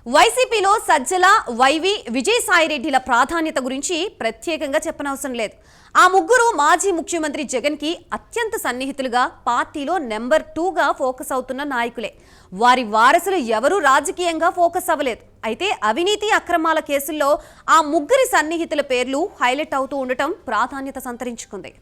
వైసీపీలో సజ్జల, వైవి, విజయసాయిరెడ్డిల ప్రాధాన్యత గురించి ప్రత్యేకంగా చెప్పనవసరం లేదు. ఆ ముగ్గురు మాజీ ముఖ్యమంత్రి జగన్ కి అత్యంత సన్నిహితులుగా, పార్టీలో నెంబర్ 2గా ఫోకస్ అవుతున్న నాయకులే. వారి వారసులు ఎవరూ రాజకీయంగా ఫోకస్ అవ్వలేదు. అయితే అవినీతి అక్రమాల కేసుల్లో ఆ ముగ్గురి సన్నిహితుల పేర్లు హైలైట్ అవుతూ ఉండటం ప్రాధాన్యత సంతరించుకుంది.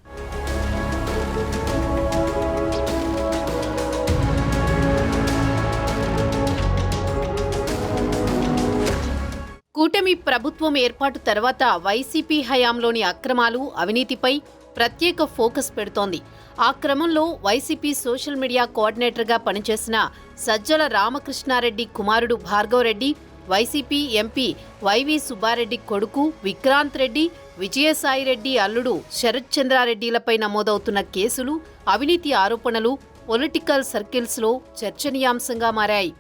కూటమి ప్రభుత్వం ఏర్పాటు తర్వాత వైసీపీ హయాంలోని అక్రమాలు, అవినీతిపై ప్రత్యేక ఫోకస్ పెడుతోంది. ఆ క్రమంలో వైసీపీ సోషల్ మీడియా కోఆర్డినేటర్గా పనిచేసిన సజ్జల రామకృష్ణారెడ్డి కుమారుడు Bhargav Reddy, YCP MP YV Subba Reddy కొడుకు విక్రాంత్ రెడ్డి, విజయసాయిరెడ్డి అల్లుడు శరత్ చంద్రారెడ్డిలపై నమోదవుతున్న కేసులు, అవినీతి ఆరోపణలు పొలిటికల్ సర్కిల్స్లో చర్చనీయాంశంగా మారాయి.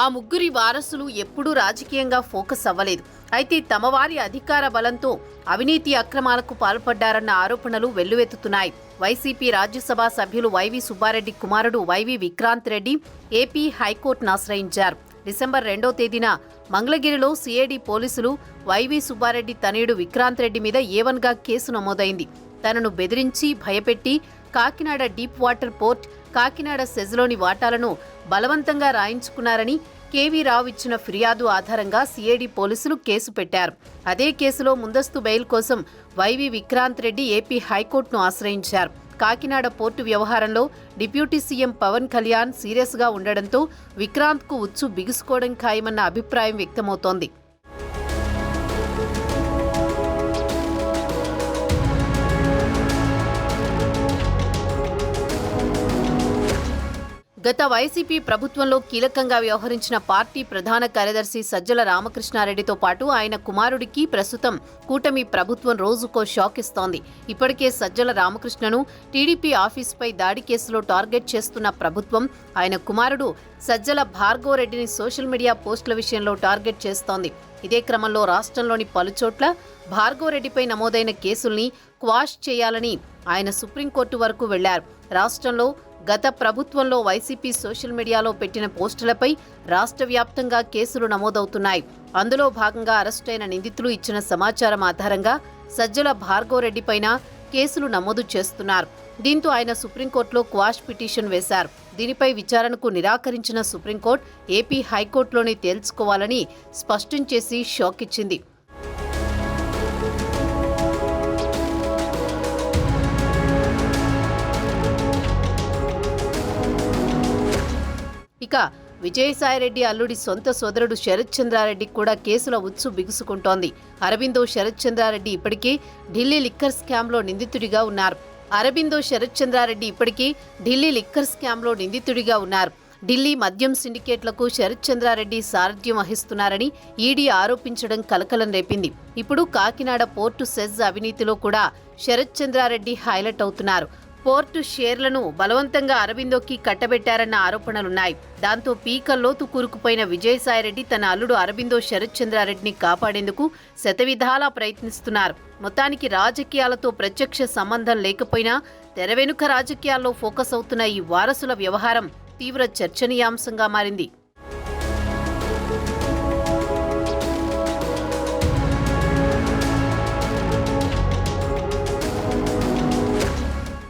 ఆ ముగ్గురి వారసులు ఎప్పుడూ రాజకీయంగా ఫోకస్ అవ్వలేదు. అయితే తమ వారి అధికార బలంతో అవినీతి అక్రమాలకు పాల్పడ్డారన్న ఆరోపణలు వెల్లువెత్తుతున్నాయి. వైసీపీ రాజ్యసభ సభ్యులు వైవి సుబ్బారెడ్డి కుమారుడు వైవి విక్రాంత్ రెడ్డి ఏపీ హైకోర్టును ఆశ్రయించారు. డిసెంబర్ 2వ తేదీన మంగళగిరిలో సిఐడి పోలీసులు వైవి సుబ్బారెడ్డి తనయుడు విక్రాంత్ రెడ్డి మీద A1గా కేసు నమోదైంది. తనను బెదిరించి, భయపెట్టి Kakinada deep water port, Kakinada సెజ్లోని వాటాలను బలవంతంగా రాయించుకున్నారని కేవీ రావు ఇచ్చిన ఫిర్యాదు ఆధారంగా సిఐడి పోలీసులు కేసు పెట్టారు. అదే కేసులో ముందస్తు బెయిల్ కోసం వైవి విక్రాంత్ రెడ్డి ఏపీ హైకోర్టును ఆశ్రయించారు. కాకినాడ పోర్టు వ్యవహారంలో డిప్యూటీ సీఎం పవన్ కళ్యాణ్ సీరియస్గా ఉండడంతో విక్రాంత్కు ఉచ్చు బిగుసుకోవడం ఖాయమన్న అభిప్రాయం వ్యక్తమవుతోంది. గత వైసీపీ ప్రభుత్వంలో కీలకంగా వ్యవహరించిన పార్టీ ప్రధాన కార్యదర్శి సజ్జల రామకృష్ణారెడ్డితో పాటు ఆయన కుమారుడికి ప్రస్తుతం కూటమి ప్రభుత్వం రోజుకో షాక్ ఇస్తోంది. ఇప్పటికే సజ్జల రామకృష్ణను టీడీపీ ఆఫీసుపై దాడి కేసులో టార్గెట్ చేస్తున్న ప్రభుత్వం ఆయన కుమారుడు సజ్జల భార్గవ్ రెడ్డిని సోషల్ మీడియా పోస్టుల విషయంలో టార్గెట్ చేస్తోంది. ఇదే క్రమంలో రాష్ట్రంలోని పలుచోట్ల భార్గవ్ రెడ్డిపై నమోదైన కేసుల్ని క్వాష్ చేయాలని ఆయన సుప్రీంకోర్టు వరకు వెళ్లారు. రాష్ట్రంలో గత ప్రభుత్వంలో వైసీపీ సోషల్ మీడియాలో పెట్టిన పోస్టులపై రాష్ట్ర వ్యాప్తంగా కేసులు నమోదవుతున్నాయి. అందులో భాగంగా అరెస్టైన నిందితులు ఇచ్చిన సమాచారం ఆధారంగా సజ్జల భార్గవ్ రెడ్డిపైన కేసులు నమోదు చేస్తున్నారు. దీంతో ఆయన సుప్రీంకోర్టులో క్వాష్ పిటిషన్ వేశారు. దీనిపై విచారణకు నిరాకరించిన సుప్రీంకోర్టు ఏపీ హైకోర్టులోనే తేల్చుకోవాలని స్పష్టం చేసి షాక్ ఇచ్చింది. ఇక విజయసాయిరెడ్డి అల్లుడి సొంత సోదరుడు శరత్ చంద్రారెడ్డి కూడా కేసుల ఉచ్చు బిగుసుకుంటోంది. అరబిందో శరత్ చంద్రారెడ్డి ఇప్పటికే ఢిల్లీ లిక్కర్ స్కామ్లో నిందితుడిగా ఉన్నారు. ఢిల్లీ మద్యం సిండికేట్లకు శరత్ చంద్రారెడ్డి సారథ్యం వహిస్తున్నారని ఈడీ ఆరోపించడం కలకలం రేపింది. ఇప్పుడు కాకినాడ పోర్టు సెజ్ అవినీతిలో కూడా శరత్ చంద్రారెడ్డి హైలైట్ అవుతున్నారు. పోర్టు షేర్లను బలవంతంగా అరబిందోకి కట్టబెట్టారన్న ఆరోపణలున్నాయి. దాంతో పీకల్లోతు కూరుకుపోయిన విజయసాయిరెడ్డి తన అల్లుడు అరబిందో శరత్ చంద్రారెడ్డిని కాపాడేందుకు శతవిధాలా ప్రయత్నిస్తున్నారు. మొత్తానికి రాజకీయాలతో ప్రత్యక్ష సంబంధం లేకపోయినా తెర వెనుక రాజకీయాల్లో ఫోకస్ అవుతున్న ఈ వారసుల వ్యవహారం తీవ్ర చర్చనీయాంశంగా మారింది.